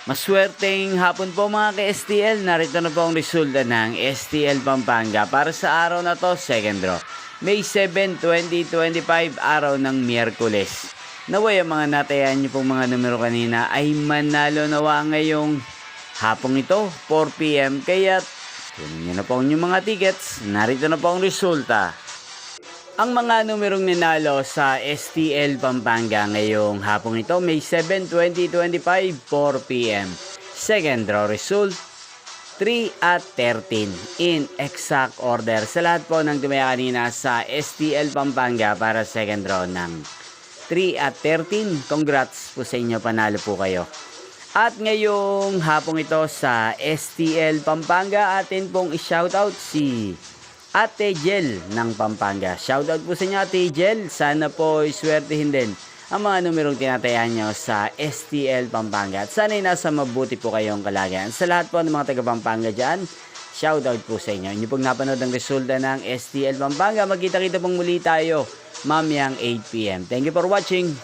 Maswerteng hapon po mga ka-STL. Narito na po ang resulta ng STL Pampanga para sa araw na to, second draw. May 7, 2025, araw ng Miyerkules. Naway ang mga natayan niyo pong mga numero kanina ay manalo nawa ngayong hapong ito, 4 PM. Kaya kunin niyo na po ang inyong mga tickets. Narito na po ang resulta. Ang mga numerong ninalo sa STL Pampanga ngayong hapong ito, May 7, 2025, 4 PM. Second draw result, 3 at 13 in exact order. Sa lahat po ng tumaya kanina sa STL Pampanga para second draw ng 3 at 13, congrats po sa inyo, panalo po kayo. At ngayong hapong ito sa STL Pampanga, atin pong i-shoutout si Ate Jel ng Pampanga. Shoutout po sa inyo, Ate Jel. Sana po iswertihin din ang mga numerong tinatayan nyo sa STL Pampanga. At sana'y nasa mabuti po kayong kalagayan. Sa lahat po ng mga taga Pampanga dyan, shoutout po sa inyo. Inyo pong napanood ang resulta ng STL Pampanga. Magkita-kita pong muli tayo mamayang 8 PM. Thank you for watching.